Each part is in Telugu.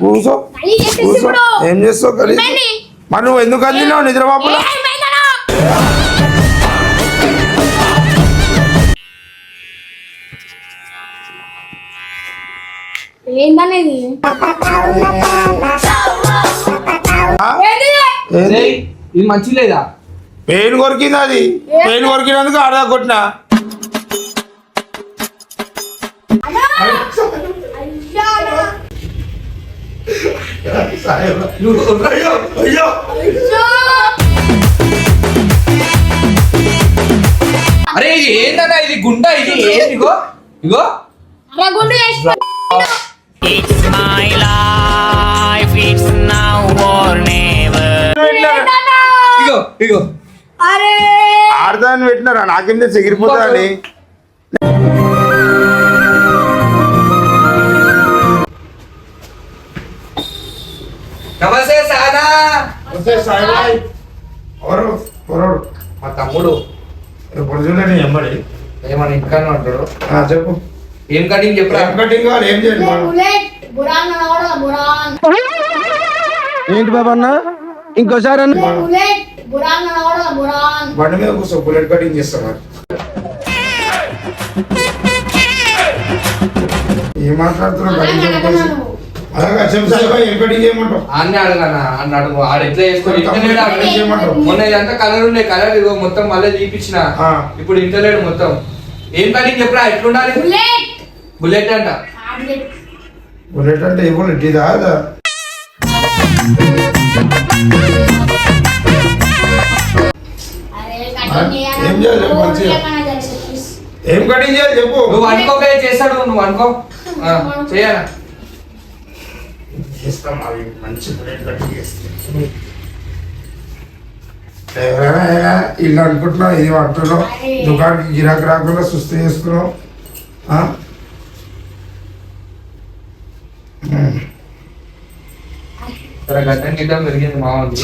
కూసో కూసో. ఏం చేస్తావు కలిసి? మరి నువ్వు ఎందుకు అందినావు నిద్రబాబులో? ఏందనేది ఇది మంచి లేదా? పెయిన్ కొరికింది. అది పెయిన్ కొరికినందుకు ఆడదా కొట్టినా. అరే ఇది ఏంటన్నా? ఇది గుండా, ఇది ఏంది? ఇగో ఇగో It's my life, it's now or never. ఇగో ఇగో ఆడదాన్ని పెట్టినారా? నాకేం తెలిసి ఎగిరిపోతా అని. నమస్తే సానా. మా తమ్ముడు పొద్దున్నే ఎమ్మడి ఏమన్నా ఇంకా అంటాడు. చెప్పు. ఏం కటింగ్ చెప్పరా? కటింగ్ కావాలి. ఏం చేయాలి? ఏంటి బాబా అన్న? ఇంకోసారి అన్న. బండి మీద కూర్చో. బుల్లెట్ కటింగ్ చేస్తాం. ఏం మాట్లాడుతున్నావు? అలాగే ఏం కటింగ్ చేయమంటావు? అన్నీ అడగనా అన్న అడుగు. ఆడు ఎట్లా చేసుకొని చేయమంటావు? మొన్న ఇదంతా కలర్ ఉండే, కలర్ ఇగో మొత్తం మళ్ళీ తీపిచ్చిన. ఇప్పుడు ఇంటలేడు మొత్తం. ఏం కటింగ్ చెప్పరా? ఎట్లుండాలి? బుల్లెట్ అంట. బుల్లెట్ అంటే ఏ బుల్లెట్? ఇదా? ఏం చేయాలి? మంచిగా ఏం కటింగ్ చేయాలి చెప్పు. నువ్వు అనుకోకే చేస్తాడు. నువ్వు అనుకో చేయాలా? చేస్తాం. అవి మంచి బుల్లెట్ కటింగ్ చేస్తాం. ఎవరైనా ఇల్లు అనుకుంటున్నావు, ఇది అంటున్నావు, దుకాణానికి గిరాకీ రాకుండా సుస్థి చేసుకున్నావు. గడ్డం గిడ్డం పెరిగింది మామూలు.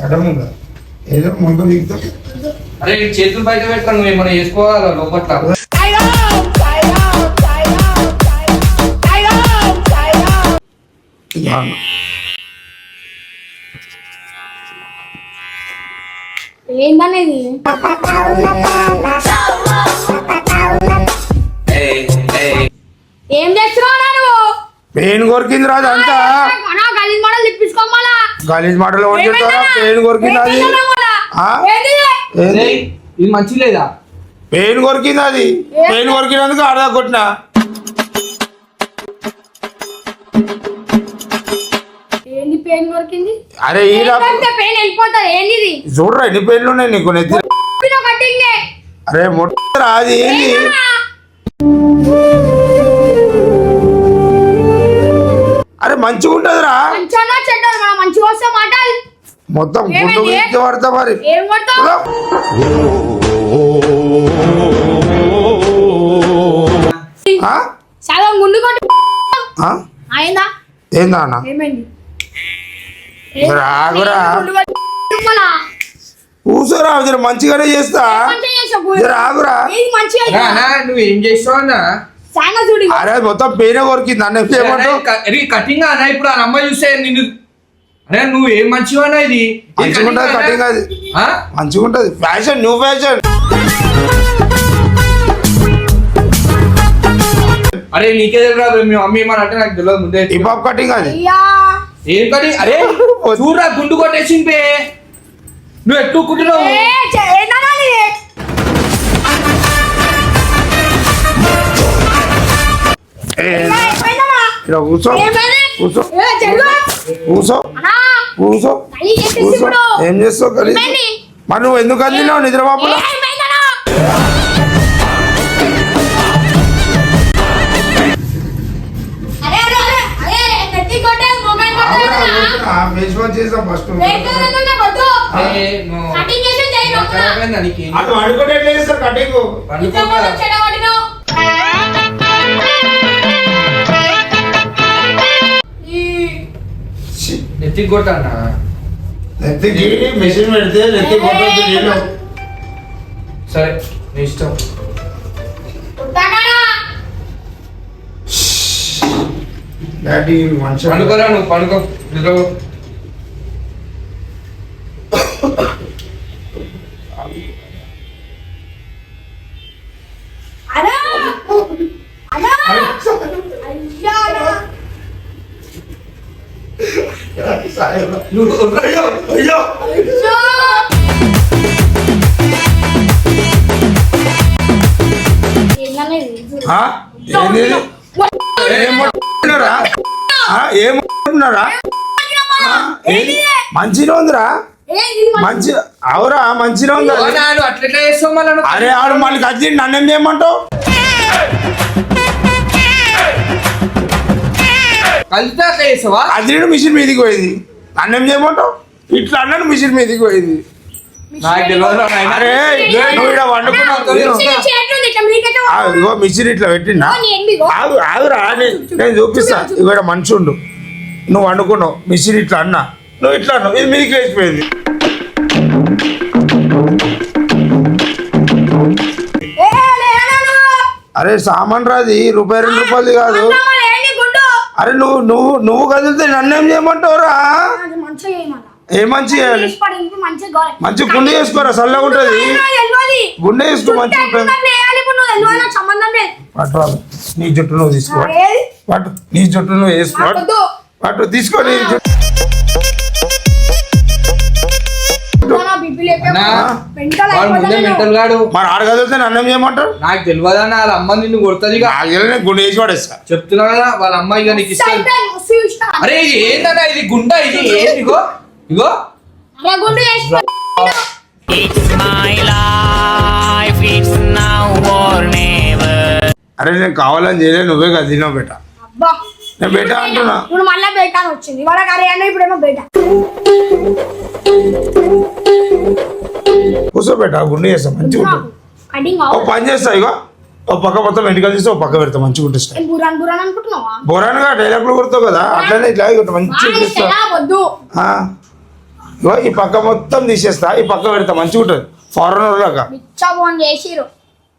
గడముందా? ఏదో ముందు దిగుతాం. అరే చేతులు బయట పెట్టా. నువ్వు ఏమైనా చేసుకోవాలా లోపట్ల? ఏందనేది ఏం చేస్తున్నావు నువ్వు? పెయిన్ కొరికింది రాదు అంతా. గలీజ్ మోడల్ తిప్పించుకోమలా. గలీజ్ మాటలు పెయిన్ కొరికింది. అది ఇది మంచి లేదా? పెయిన్ కొరికింది. అది పెయిన్ కొరికినందుకు ఆడదా కొట్టినా. ఏంది పెయిన్ కొరికింది? అరే ఈ పెయిన్ వెళ్ళిపోతుంది. ఏంది చూడరా ఎన్ని పెయిన్లు ఉన్నాయి నీకు నెత్తి. కటింగ్? అరే మొట్టరా అది ఏంది? అరే మంచిగా ఉంటదిరా. మంచిగా వస్తే మాటలు మొత్తం గుడ్డు గురించి పడతా. మరి ఏం కొడతావు? సగం గుండు కొట్టి అయిందా? ఏందా అన్న? ఏమైంది? రాగురా కూర్చోరా. జర మంచిగానే చేస్తా. రాగురా. నువ్వు ఏం చేస్తావు అన్న? అరే మొత్తం పెయిన్ కొరికింది అన్న. ఏమంటావు? కటింగ్ అన్న. ఇప్పుడు ఆ అమ్మాయి చూస్తే నిన్ను. అరే నువ్వు ఏం మంచిగా అన్న? ఇది మంచిగా ఉంటది కటింగ్. అది మంచిగా ఉంటది. Fashion, new fashion. అరే నీకే తెలియదు. మీ మమ్మీ ఏమని అంటే నాకు తెలియదు ముందే. హిప్ హాప్ కటింగ్ అది. ఏం కటింగ్? అరే చూడరా గుండు కొట్టేసింది. నువ్వు ఎట్టుకుంటున్నావు? కూర్చో కూర్చో కూర్చో కూర్చో కూర్చో. ఏం చేస్తావు కలిసి? మరి నువ్వు ఎందుకు అందినావు నిద్రబాబులో? చేసాం ఫస్ట్. అటు అడుగునే సార్ కటింగ్. నెత్తికి కొట్టానా? నెత్తికి మెషిన్ పెడితే నెత్తి కొట్టద్దు నేను. సరే నీ ఇష్టం. డాడీ మంచిగా పండుకోరా నువ్వు పండుకో నిద్రపో. అన్నా అన్నా అయ్యా నువ్వు అయ్యో అయ్యో ఆ? ఏంది ఇది? ఏం పట్టుకున్నారా? ఆ? ఏం పట్టుకున్నారా? ఆ? ఏంది? మంచిగా ఉందిరా మంచి అవురా మంచిగా ఉందా ఓ నాయన, అట్లెట్లా చేస్తావు మళ్ళా నువ్వు? అరే ఆడు మళ్ళీ కచ్చి నన్నేం చేయమంటావు కలిస్తే అట్లా చేస్తావా? అదిడు మిషన్ మీదకి పోయింది నన్నేం చేయమంటావు ఇట్లా అన్నాడు మిషన్ మీదకి పోయింది నాకు తెలియదురా నాయనా. అరే నువ్వు ఇక్కడ వండుకున్నావు ఇగో మిషన్ ఇట్లా పెట్టినా ఆగు ఆగురా నేను చూపిస్తా ఇక్కడ మనిషి ఉండు నువ్వు వండుకున్నావు మిషన్ ఇట్లా అన్నా నువ్వు ఇట్లా అన్నావు ఇది మీదకి వేసిపోయింది అరే సామాన్ రాది రూపాయి 2 రూపాయలది కాదు అరే నువ్వు నువ్వు నువ్వు కదిలితే నన్నేం చేయమంటావురా ఏ మంచి చేయాలి మంచి గుండె చేసుకోరా చల్లగా ఉంటది గుండె చేసుకో మంచిగా ఉంటుంది పట్టురాదు నీ జుట్టు నువ్వు తీసుకో పట్టు నీ జుట్టు నువ్వు వేసుకో పట్టు తీసుకో నీ జుట్టు అన్నా, వాడు ముందే మెంటల్ గాడు. మరి ఆడ కదిలితే నన్నేం చేయమంటారు నాకు తెలియదన్నా వాళ్ళ అమ్మ నిన్ను కొడుతుంది ఇక. ఆగలే గుండె వేసి పడేస్తా చెప్తున్నా కదా వాళ్ళ అమ్మ ఇక నీకు ఇష్టం. అరే ఇది ఏంటన్నా ఇది గుంట ఇది ఏంది ఇగో ఇగో It's my life, it's now or never. అరే నేను కావాలని చేయలే నువ్వే కదా తిన్నావు బేట నేను బేట అంటున్నా ఇప్పుడు మళ్ళా బేటా అని వచ్చింది వాళ్ళ కర్రీ అన్న ఇప్పుడేమో బేటా కూర్చో బేట గుండె చేస్తా మంచిగా ఉంటుంది కటింగ్ ఓ పని చేస్తా ఇగో ఓ పక్క మొత్తం వెంటకలు తీస్తే ఓ పక్క పెడతా మంచిగా ఉంటుంది స్టైల్ బురాన్ బురాన్ అనుకుంటున్నావా బోరాన్గా డైలాగ్లు కొడతావు కదా అట్లనే ఇట్లా ఇట్లా మంచిగా తీస్తా వద్దు ఇగో ఈ పక్క మొత్తం తీసేస్తా ఈ పక్క పెడతా మంచిగా ఉంటుంది ఫారెన్ లాగా బిచ్చా ఫోన్ చేసిరు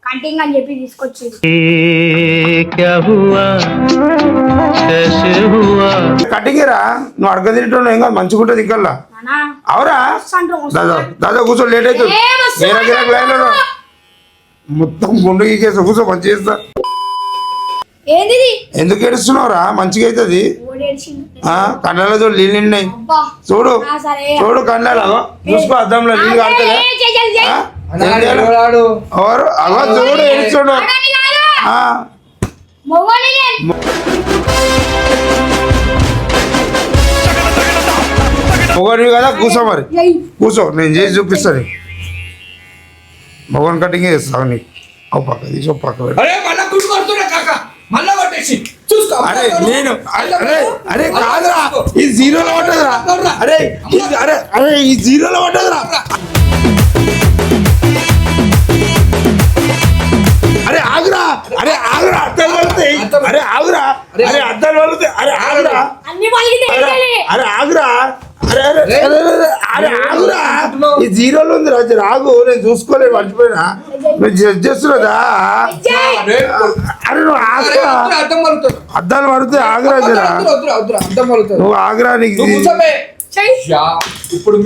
కటింగ్ అని చెప్పి తీసుకొచ్చి కటింగ్ రా నువ్వు అడగ తింటున్నావు ఏం కాదు మంచిగా ఉంటుంది ఇంకా అవురా దాదా దాదా కూర్చో లేట్ అవుతుంది వేరే గిరాకు లైన్లో మొత్తం గుండు గీకేస్తా కూర్చో మంచిగా చేస్తా ఏంది ఎందుకు ఏడుస్తున్నావురా మంచిగా అవుతుంది కళ్ళలో చూడు నీళ్ళు నిన్నాయి చూడు చూడు కళ్ళలో చూసుకో అద్దంలో నీళ్ళు కాలుతలే ఎవరు అగో చూడు ఏడుచుడు మొగనివి కదా కూర్చో మరి కూర్చో నేను చేసి చూపిస్తాను మొగన్ కటింగ్ చేస్తాను నీకు ఓ పక్క తీసి ఓ పక్క పెట్టు. అరే మళ్ళా గుండు కొడుతున్నా కాక మళ్ళా కొట్టేసి చూసుకో. అరే నేను అరే అరే కాదురా ఈ జీరోలో పట్టదురా అరే అరే అరే ఈ జీరోలో పట్టదురా అరే ఆగురా అరే ఆగురా అద్దాలు వలుతాయి అరే ఆగురా అరే అద్దాలు వలుతాయి అరే ఆగురా అన్ని వాళ్ళకి అరే ఆగురా అరే అరే అరే అరే ఆగురా ఈ జీరోలో ఉంది రాజు రాగు నేను చూసుకోలేదు మర్చిపోయినా నువ్వు చేస్తున్నదా అరే నువ్వు ఆగురా అర్థం పలుకుతుంది అద్దాలు పడితే ఆగురా జరా అర్థం పలుకుతుంది నువ్వు ఆగురా నీకు ఇప్పుడు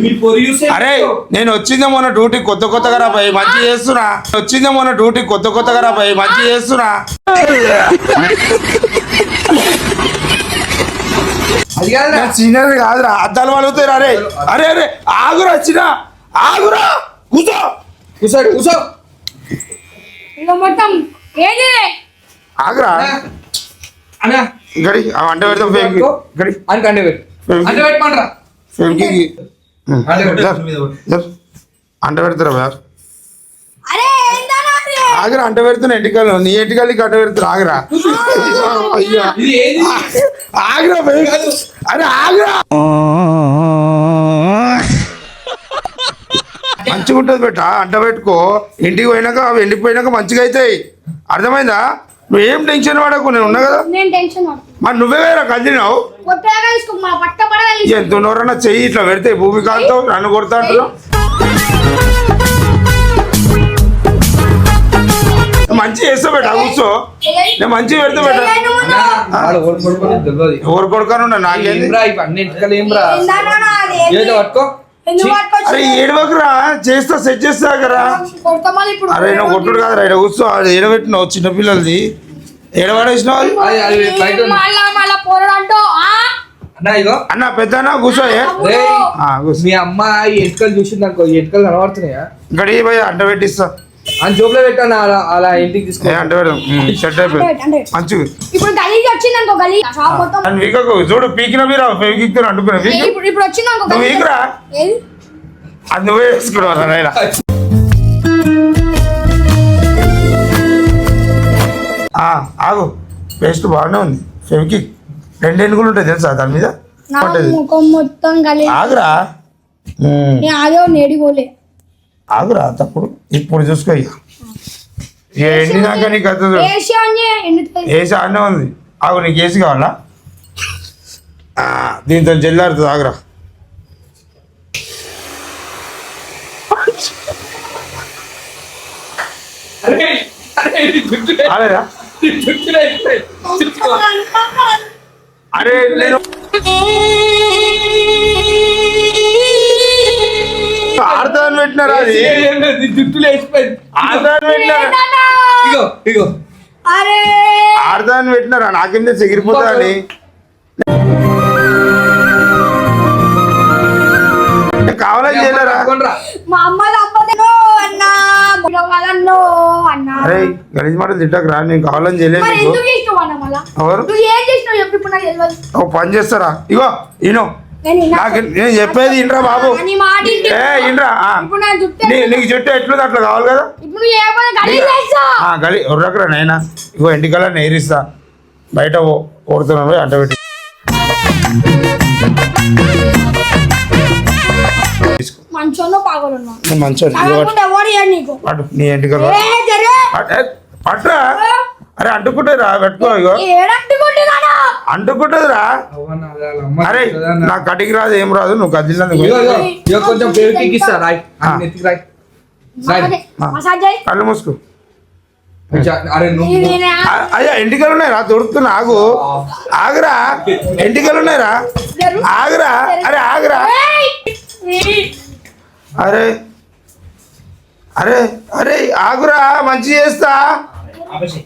మీ పొరి చూసే అరే నేను వచ్చిందే మొన్న డ్యూటీ కొత్తగా రా పోయి మంచి చేస్తున్నా వచ్చిందే మొన్న డ్యూటీ కొత్తగా రా పోయి మంచి చేస్తున్నా అది కాదురా సీనియర్ కాదురా అద్దాలు పలుగుతాయి అరే అరే అరే ఆగురా చిన్న ఆగురా కూర్చో కూర్చోడు కూర్చో ఇక మొత్తం ఏది ఆగురా అన్నా గడి అంట పెడతాం ఫేమ్ గడి అని కండే పెట్టు అంటే పెట్టమంటారా ఫేమ్కి అంట పెడతారా బార్ అరే ఏందన్నా అది? ఆగురా అంట పెడుతున్నా ఎంటికలు నీ ఎంటికలకి అంట పెడుతున్నా ఆగురా అయ్యా ఇది ఏది ఆగురా ఫేమ్ అరే ఆగురా మంచిగా ఉంటుంది బెట్ట అంట పెట్టుకో ఇంటికి పోయినాక అవి ఎండిపోయినాక మంచిగా అవుతాయి అర్థమైందా నువ్వేం టెన్షన్ పడకు నేను ఉన్నా కదా నేను టెన్షన్ పడుతున్నా మరి నువ్వే వేరే కదిలినావు కొత్తగా తీసుకో మా పట్ట పడగలి ఎంత ఉన్నవరన్నా చెయ్యి ఇట్లా పెడితే భూమి కాలుతో నన్ను కొడతా అంటున్నావు మంచి చేస్తా బేట కూర్చో నేను మంచిగా పెడతా బేట వాడు ఓడి పడుకొని తెలియదు ఎవరు కొడుకాను నాకేంది ఏం రా ఇవి అన్ని ఎంటకలు ఏం రా ఏదో పట్టుకో అరే ఏడవకురా చేస్తా సెట్ చేస్తా కదా అరే నువ్వు కొట్టుడు కాదురా ఇక్కడ కూర్చో అది ఏడబెట్టినావు చిన్నపిల్లలది ఏడబడేసినావు అది అది అది బయట ఉంది. అన్న ఇగో అన్న పెద్ద అన్న కూర్చో రేయ్, మీ అమ్మ ఈ ఎంటకలు చూసింది అనుకో ఈ ఎంటకలు కనబడుతున్నాయా గడి భయ అంట పెట్టిస్తా అని జోబులో పెట్టాను అలా అలా ఇంటికి తీసుకో అంట పెడదాం సెట్ అయిపోయింది మంచిగా ఇప్పుడు గలీజ్ వచ్చింది అనుకో గలీ షాప్ మొత్తం అని వీకకు చూడు పీకిన మీరు పీకితో అంటుకున్నా వీక్ ఇప్పుడు వచ్చింది అనుకో నువ్వు వీకురా ఏది అది నువ్వే వేసుకున్నావు నాయన ఆగు పేస్ట్ బాగానే ఉంది ఫెవికి 2 ఎనుగులు ఉంటాయి తెలుసా దాని మీద నా ఉంటది ముఖం మొత్తం గలీజ్ ఆగురా నేను ఆగే నేడిపోలే ఆగురా తప్పుడు ఇప్పుడు చూసుకో ఇక ఎండినాక నీకు అవుతుంది ఏసీ అని ఎండుతుంది ఏసీ ఆడనే ఉంది ఆగు నీకు ఏసీ కావాలా దీంతో జల్లారుతుంది ఆగురా అరే, అరే, ఇది జుట్టులే, ఆలేదా జుట్టులే, జుట్టులే. అరే నేను ఆడతాను పెట్టినారా అది ఏం లేదు, ఇది జుట్టులే వేసిపోయింది. ఆడతాను పెట్టినారా ఇగో ఇగో అరే ఆడదాన్ని పెట్టినారా నాకేం తెలిసి ఎగిరిపోతా అని కావాలని చేయలేరా పట్టుకోండిరా. మా అమ్మ తప్పదేనో అన్నా కాదన్నో అన్నా అరే గణేష్ మాట తిట్టకు రా నేను కావాలని చేయలేదు మరి నీకు ఎందుకు చేసినావు అన్న మళ్ళా ఎవరు నువ్వు ఏం చేసినావు చెప్పు ఇప్పుడు నాకు తెలియదు ఓ పని చేస్తారా ఇగో ఈను నేను విన్నా. నాకు నేను చెప్పేది ఇంట్రా బాబు నీ మాట ఇంటి. ఇంట్రా ఇప్పుడు నా జుట్టు నీకు చెట్టు ఎట్లుంది అట్లా కావాలి కదా ఇప్పుడు నువ్వు ఏమైనా గలీజ్ చేస్తావు గలి ఉర్రకరా నైనా ఇగో ఎంటికల్లా నేరిస్తా బయట కొడుతున్నాను పోయి అంట పెట్టి మంచోళ్ళు పాగలున్నా నేను మంచోని ఎవరు ఇయ్యడు నీకు పట్టు నీ ఎంటికలు ఏ జరే పట్టురా అరే అంటుకుంటుంది రా పెట్టుకో ఇగో ఏడంటుకుంటున్నాను అంటుకుంటుంది రా అవ్వన్న, అది వాళ్ళ అమ్మ అరే చెప్తుందన్న. నాకు కటికి రాదు ఏం రాదు నువ్వు కదిలినందుకు ఇగో ఇగో ఇగో కొంచెం పేరు పీకిస్తా రాయ్ అని నెత్తికి రాయ్ రాయ్. మసాజ్ చేయి కళ్ళు మూసుకో అరే నువ్వు అయ్యా ఎంటికలు ఉన్నాయిరా దొరుకుతున్నా ఆగు ఆగురా ఎంటికలు ఉన్నాయిరా ఆగురా అరే ఆగురా అరే అరే అరే ఆగురా మంచి చేస్తా ఆపేసి